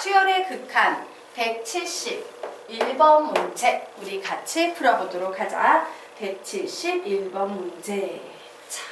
수열의 극한 171번 문제 우리 같이 풀어보도록 하자. 171번 문제. 자,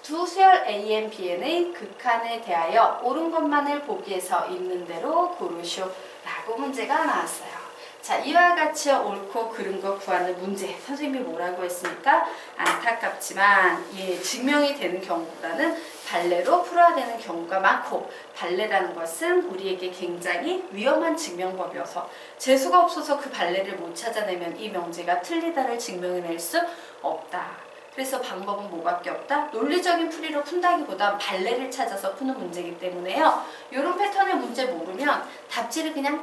두 수열 An, Bn의 극한에 대하여 옳은 것만을 보기에서 있는 대로 고르쇼 라고 문제가 나왔어요. 자, 이와 같이 옳고 그른 거 구하는 문제. 선생님이 뭐라고 했습니까? 안타깝지만 증명이 되는 경우보다는 발레로 풀어야 되는 경우가 많고, 발레라는 것은 우리에게 굉장히 위험한 증명법이어서 재수가 없어서 그 발레를 못 찾아내면 이 명제가 틀리다를 증명해낼 수 없다. 그래서 방법은 뭐밖에 없다? 논리적인 풀이로 푼다기보단 발레를 찾아서 푸는 문제이기 때문에요. 이런 패턴의 문제 모르면 답지를 그냥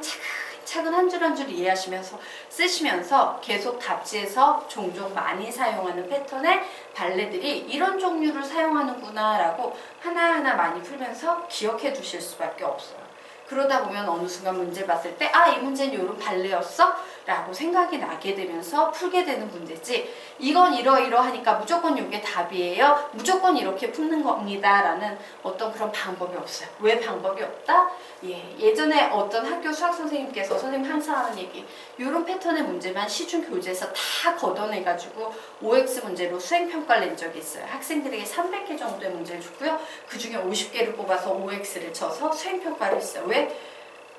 차근 한 줄 한 줄 이해하시면서 쓰시면서 계속 답지에서 종종 많이 사용하는 패턴의 발레들이 이런 종류를 사용하는구나 라고 하나하나 많이 풀면서 기억해 두실 수밖에 없어요. 그러다 보면 어느 순간 문제 봤을 때 이 문제는 이런 발레였어? 라고 생각이 나게 되면서 풀게 되는 문제지, 이건 이러이러하니까 무조건 이게 답이에요, 무조건 이렇게 푸는 겁니다 라는 어떤 그런 방법이 없어요. 왜 방법이 없다? 예전에 어떤 학교 수학 선생님께서 선생님 항상 하는 얘기, 이런 패턴의 문제만 시중 교재에서 다 걷어내가지고 OX 문제로 수행평가를 낸 적이 있어요. 학생들에게 300개 정도의 문제를 줬고요. 그 중에 50개를 뽑아서 OX를 쳐서 수행평가를 했어요. 왜?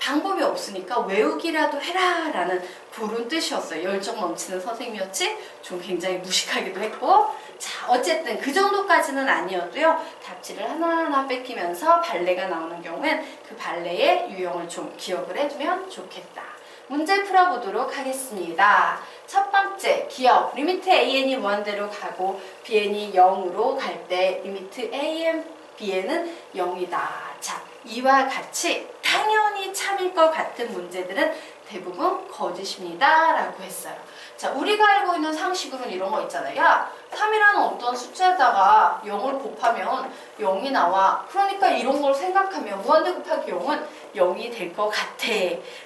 방법이 없으니까 외우기라도 해라 라는 그런 뜻이었어요. 열정 넘치는 선생님이었지 좀 굉장히 무식하기도 했고, 자 어쨌든 그 정도까지는 아니어도요, 답지를 하나하나 뺏기면서 발레가 나오는 경우엔 그 발레의 유형을 좀 기억을 해두면 좋겠다. 문제 풀어보도록 하겠습니다. 첫 번째, 기억 리미트 an이 무한대로 가고 bn이 0으로 갈 때 리미트 an, bn은 0이다. 자, 이와 같이 당연히 참일 것 같은 문제들은 대부분 거짓입니다 라고 했어요. 자, 우리가 알고 있는 상식으로는 이런 거 있잖아요. 야, 3이라는 어떤 숫자에다가 0을 곱하면 0이 나와. 그러니까 이런 걸 생각하면 무한대 곱하기 0은 0이 될 것 같아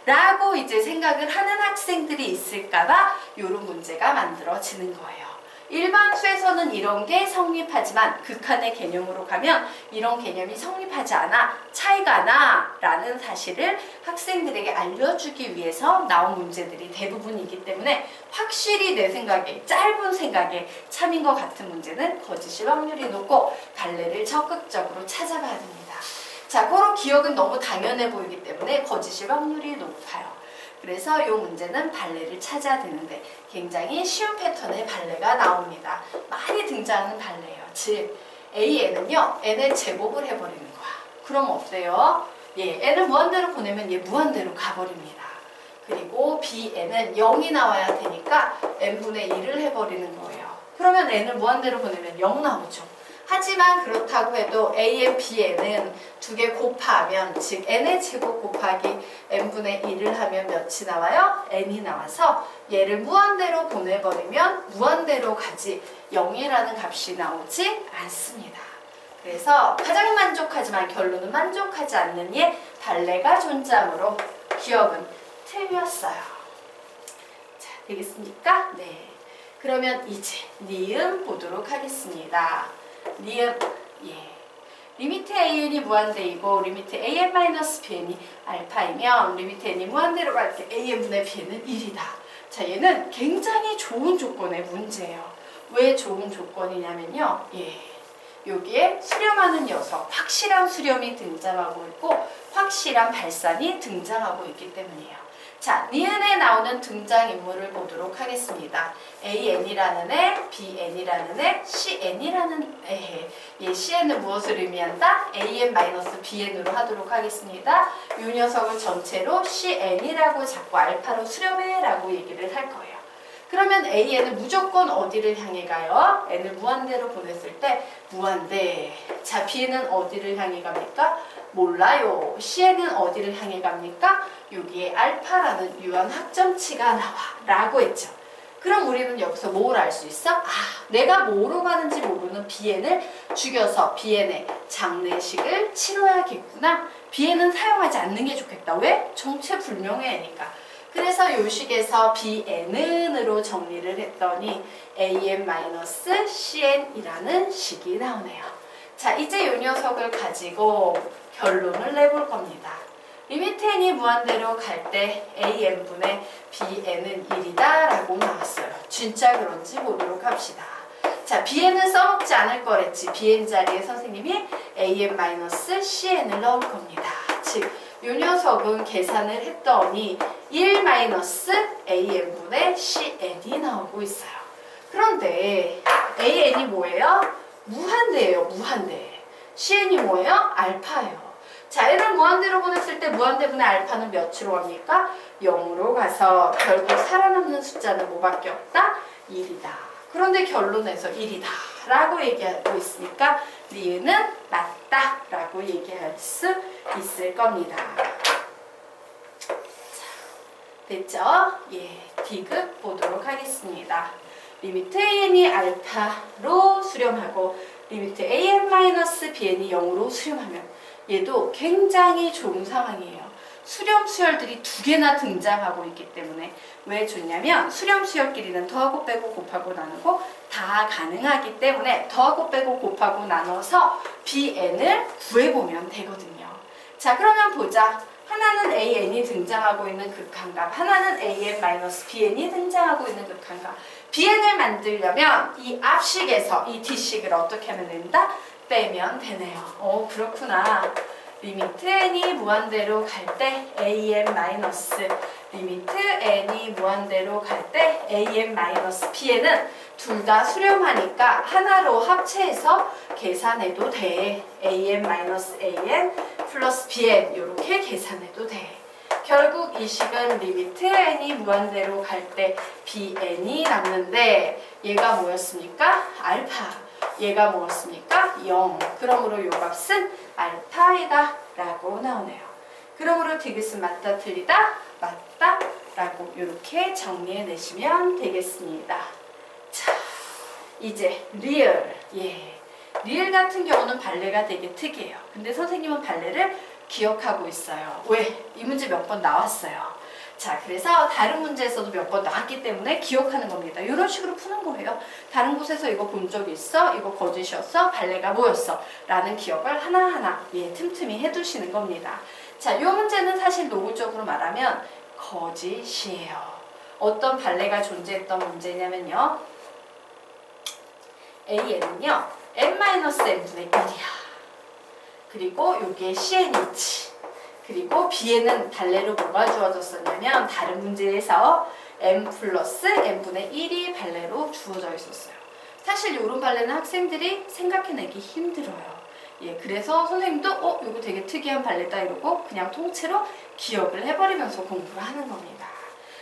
라고 이제 생각을 하는 학생들이 있을까봐 이런 문제가 만들어지는 거예요. 일반 수에서는 이런 게 성립하지만 극한의 개념으로 가면 이런 개념이 성립하지 않아, 차이가 나 라는 사실을 학생들에게 알려주기 위해서 나온 문제들이 대부분이기 때문에 확실히 내 생각에, 짧은 생각에 참인 것 같은 문제는 거짓일 확률이 높고 발레를 적극적으로 찾아가야 됩니다. 자, 그런 기억은 너무 당연해 보이기 때문에 거짓일 확률이 높아요. 그래서 이 문제는 발레를 찾아야 되는데 굉장히 쉬운 패턴의 발레가 나옵니다. 많이 등장하는 발레예요. 즉 AN은요, N의 제곱을 해버리는 거야. 그럼 어때요? N을 무한대로 보내면 얘 무한대로 가버립니다. 그리고 BN은 0이 나와야 되니까 N분의 1을 해버리는 거예요. 그러면 N을 무한대로 보내면 0 나오죠. 하지만 그렇다고 해도 AN, BN은 두 개 곱하면, 즉 n의 제곱 곱하기 n분의 1을 하면 몇이 나와요? n이 나와서 얘를 무한대로 보내버리면 무한대로 가지 0이라는 값이 나오지 않습니다. 그래서 가장 만족하지만 결론은 만족하지 않는 얘 발레가 존재하므로 기억은 틀렸어요. 자, 되겠습니까? 네. 그러면 이제 니은 보도록 하겠습니다. 니은, 리미트 an이 무한대이고 리미트 an-bn이 알파이면 리미트 n이 무한대로 갈 때 an분의 b는 1이다. 자, 얘는 굉장히 좋은 조건의 문제예요. 왜 좋은 조건이냐면요, 여기에 수렴하는 녀석, 확실한 수렴이 등장하고 있고 확실한 발산이 등장하고 있기 때문이에요. 자, 니은에 나오는 등장인물을 보도록 하겠습니다. AN이라는 애, BN이라는 애, CN이라는 애. CN은 무엇을 의미한다? AN-BN으로 하도록 하겠습니다. 이 녀석을 전체로 CN이라고 잡고 알파로 수렴해 라고 얘기를 할 거예요. 그러면 AN은 무조건 어디를 향해 가요? N을 무한대로 보냈을 때 무한대. 자, B는 어디를 향해 갑니까? 몰라요. CN은 어디를 향해 갑니까? 여기에 알파라는 유한 합점치가 나와 라고 했죠. 그럼 우리는 여기서 뭘 알 수 있어? 내가 뭐로 가는지 모르는 BN을 죽여서 BN의 장례식을 치러야겠구나. BN은 사용하지 않는 게 좋겠다. 왜? 정체불명의 애니까. 그래서 요 식에서 BN은으로 정리를 했더니 AN-CN이라는 식이 나오네요. 자, 이제 이 녀석을 가지고 결론을 내볼 겁니다. 리미트 n이 무한대로 갈 때 an분의 bn은 1이다 라고 나왔어요. 진짜 그런지 보도록 합시다. 자, bn은 써먹지 않을 거랬지. bn 자리에 선생님이 an-cn을 넣을 겁니다. 즉, 이 녀석은 계산을 했더니 1-an분의 cn이 나오고 있어요. 그런데 an이 뭐예요? 무한대예요. 무한대. cn이 뭐예요? 알파예요. 자, 얘를 무한대로 보냈을 때 무한대분의 알파는 몇으로 갑니까? 0으로 가서 결국 살아남는 숫자는 뭐밖에 없다? 1이다. 그런데 결론에서 1이다 라고 얘기하고 있으니까 리은은 맞다 라고 얘기할 수 있을 겁니다. 자, 됐죠? 예, 디귿 보도록 하겠습니다. 리미트 an이 알파로 수렴하고 리미트 an-bn이 0으로 수렴하면 얘도 굉장히 좋은 상황이에요. 수렴 수열들이 두 개나 등장하고 있기 때문에 왜 좋냐면 수렴 수열끼리는 더하고 빼고 곱하고 나누고 다 가능하기 때문에 더하고 빼고 곱하고 나눠서 bn을 구해보면 되거든요. 자, 그러면 보자. 하나는 an이 등장하고 있는 극한값, 하나는 an-bn이 등장하고 있는 극한값. bn을 만들려면 이 앞식에서 이 뒷식을 어떻게 하면 된다? 빼면 되네요. 그렇구나. 리미트 n이 무한대로 갈 때 리미트 n이 무한대로 갈 때 an-bn은 둘 다 수렴하니까 하나로 합체해서 계산해도 돼. an 플러스 bn 이렇게 계산해도 돼. 결국 이 식은 리미트 n이 무한대로 갈 때 bn이 남는데 얘가 뭐였습니까? 알파. 얘가 뭐였습니까? 0. 그러므로 요 값은 알파이다 라고 나오네요. 그러므로 디귿은 맞다 틀리다? 맞다 라고 이렇게 정리해 내시면 되겠습니다. 자, 이제 리을. 예, 리을 같은 경우는 발레가 되게 특이해요. 근데 선생님은 발레를 기억하고 있어요. 왜? 이 문제 몇 번 나왔어요. 자, 그래서 다른 문제에서도 몇 번 나왔기 때문에 기억하는 겁니다. 이런 식으로 푸는 거예요. 다른 곳에서 이거 본 적 있어? 이거 거짓이었어? 발레가 뭐였어? 라는 기억을 하나하나 틈틈이 해두시는 겁니다. 자, 이 문제는 사실 노골적으로 말하면 거짓이에요. 어떤 발레가 존재했던 문제냐면요. A에는요. n-n분의 1이야. 그리고 여기에 CN이지. 그리고 B에는 발레로 뭐가 주어졌었냐면 다른 문제에서 m 플러스 n분의 1이 발레로 주어져 있었어요. 사실 이런 발레는 학생들이 생각해내기 힘들어요. 예, 그래서 선생님도 이거 되게 특이한 발레다 이러고 그냥 통째로 기억을 해버리면서 공부를 하는 겁니다.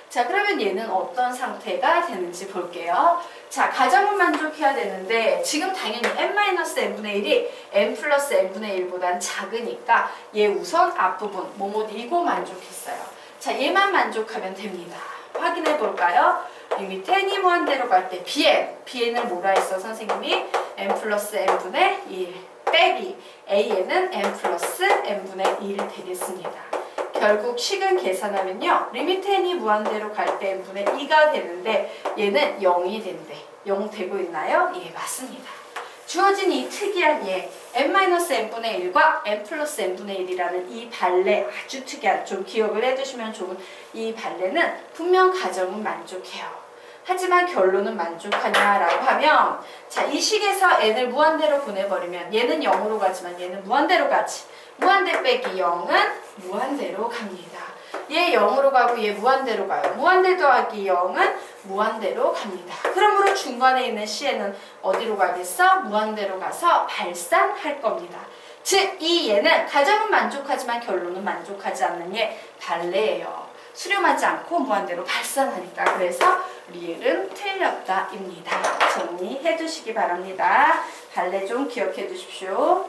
자, 그러면 얘는 어떤 상태가 되는지 볼게요. 자, 가정은 만족해야 되는데 지금 당연히 n-n분의 1이 n 플러스 n분의 1보단 작으니까 얘 우선 앞부분 뭐뭐 이거 만족했어요. 자, 얘만 만족하면 됩니다. 확인해 볼까요? 리미트 n이 무한대로 갈 때 bn을 뭐라 했어 선생님이? n 플러스 n분의 1 빼기 a는 n 플러스 n분의 1 되겠습니다. 결국 식은 계산하면요. 리미트 n이 무한대로 갈 때 n분의 2가 되는데 얘는 0이 된대. 0 되고 있나요? 예, 맞습니다. 주어진 이 특이한 얘 n-n분의 1과 n 플러스 n분의 1이라는 이 발레 아주 특이한 좀 기억을 해두시면 좋은 이 발레는 분명 가정은 만족해요. 하지만 결론은 만족하냐라고 하면 자, 이 식에서 n을 무한대로 보내버리면 얘는 0으로 가지만 얘는 무한대로 가지. 무한대 빼기 0은 무한대로 갑니다. 얘 0으로 가고 얘 무한대로 가요. 무한대 더하기 0은 무한대로 갑니다. 그러므로 중간에 있는 C에는 어디로 가겠어? 무한대로 가서 발산할 겁니다. 즉, 이 얘는 가정은 만족하지만 결론은 만족하지 않는 얘 발레예요. 수렴하지 않고 무한대로 발산하니까. 그래서 리을은 틀렸다입니다. 정리해 두시기 바랍니다. 발레 좀 기억해 두십시오.